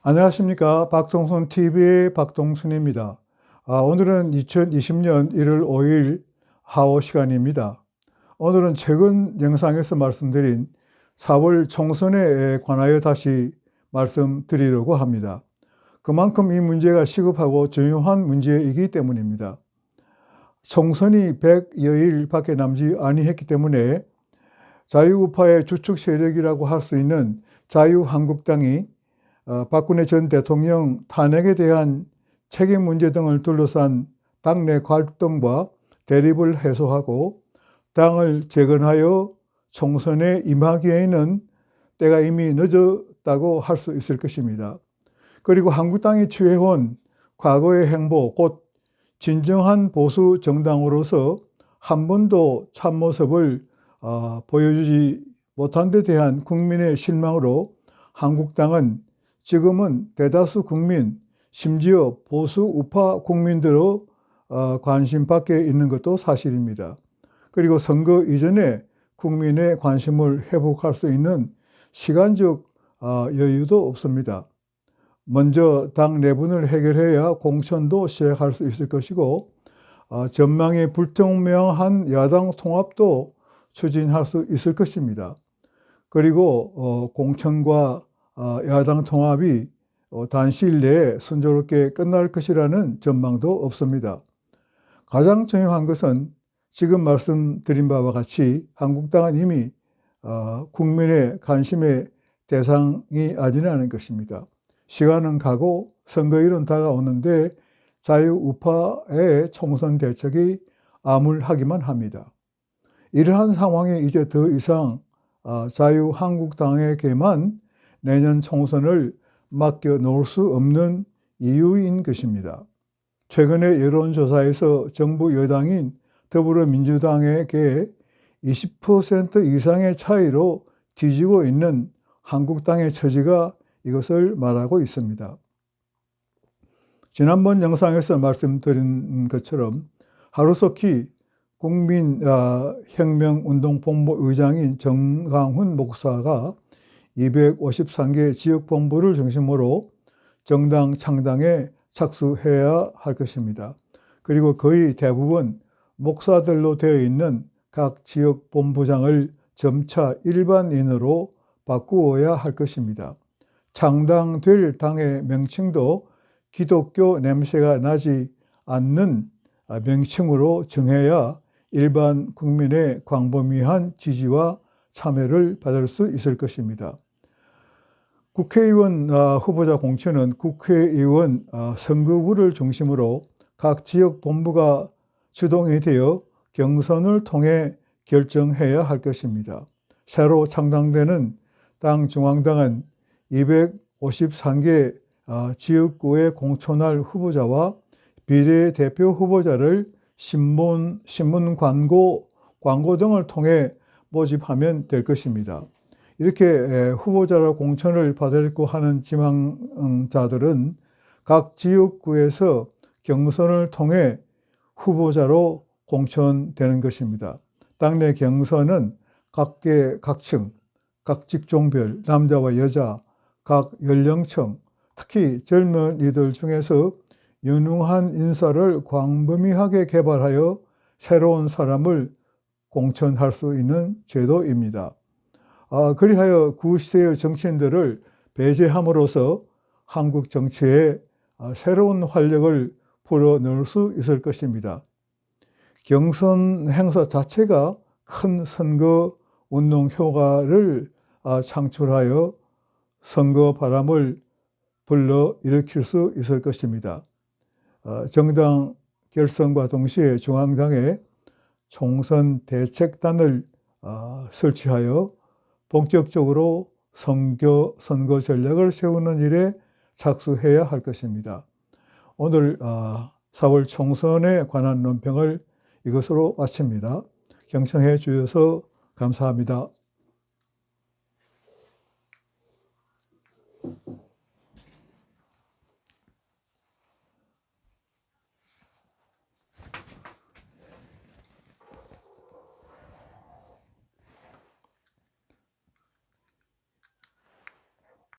안녕하십니까. 박동순 TV의 박동순입니다. 오늘은 2020년 1월 5일 하오 시간입니다. 오늘은 최근 영상에서 말씀드린 4월 총선에 관하여 다시 말씀드리려고 합니다. 그만큼 이 문제가 시급하고 중요한 문제이기 때문입니다. 총선이 100여일 밖에 남지 아니했기 때문에 자유우파의 주축 세력이라고 할 수 있는 자유한국당이 박근혜 전 대통령 탄핵에 대한 책임 문제 등을 둘러싼 당내 갈등과 대립을 해소하고 당을 재건하여 총선에 임하기에는 때가 이미 늦었다고 할 수 있을 것입니다. 그리고 한국당이 취해온 과거의 행보, 곧 진정한 보수 정당으로서 한 번도 참모습을 보여주지 못한 데 대한 국민의 실망으로 한국당은 지금은 대다수 국민, 심지어 보수 우파 국민들의 관심 밖에 있는 것도 사실입니다. 그리고 선거 이전에 국민의 관심을 회복할 수 있는 시간적 여유도 없습니다. 먼저 당 내분을 해결해야 공천도 시작할 수 있을 것이고 전망이 불투명한 야당 통합도 추진할 수 있을 것입니다. 그리고 공천과 야당 통합이 단시일 내에 순조롭게 끝날 것이라는 전망도 없습니다. 가장 중요한 것은 지금 말씀드린 바와 같이 한국당은 이미 국민의 관심의 대상이 아니라는 것입니다. 시간은 가고 선거일은 다가오는데 자유우파의 총선 대책이 암울하기만 합니다. 이러한 상황에 이제 더 이상 자유한국당에게만 내년 총선을 맡겨놓을 수 없는 이유인 것입니다. 최근의 여론조사에서 정부 여당인 더불어민주당에게 20% 이상의 차이로 뒤지고 있는 한국당의 처지가 이것을 말하고 있습니다. 지난번 영상에서 말씀드린 것처럼 하루속히 국민혁명운동본부 의장인 정강훈 목사가 253개 지역본부를 중심으로 정당 창당에 착수해야 할 것입니다. 그리고 거의 대부분 목사들로 되어 있는 각 지역본부장을 점차 일반인으로 바꾸어야 할 것입니다. 창당될 당의 명칭도 기독교 냄새가 나지 않는 명칭으로 정해야 일반 국민의 광범위한 지지와 참여를 받을 수 있을 것입니다. 국회의원 후보자 공천은 국회의원 선거구를 중심으로 각 지역 본부가 주동이 되어 경선을 통해 결정해야 할 것입니다. 새로 창당되는 당 중앙당은 253개 지역구에 공천할 후보자와 비례대표 후보자를 신문 광고 등을 통해 모집하면 될 것입니다. 이렇게 후보자로 공천을 받으려고 하는 지망자들은 각 지역구에서 경선을 통해 후보자로 공천되는 것입니다. 당내 경선은 각계각층, 각 직종별, 남자와 여자, 각 연령층, 특히 젊은이들 중에서 유능한 인사를 광범위하게 개발하여 새로운 사람을 공천할 수 있는 제도입니다. 그리하여 구시대의 정치인들을 배제함으로써 한국 정치에 새로운 활력을 불어넣을 수 있을 것입니다. 경선 행사 자체가 큰 선거 운동 효과를 창출하여 선거 바람을 불러일으킬 수 있을 것입니다. 정당 결성과 동시에 중앙당에 총선 대책단을 설치하여 본격적으로 선거 전략을 세우는 일에 착수해야 할 것입니다. 오늘 4월 총선에 관한 논평을 이것으로 마칩니다. 경청해 주셔서 감사합니다.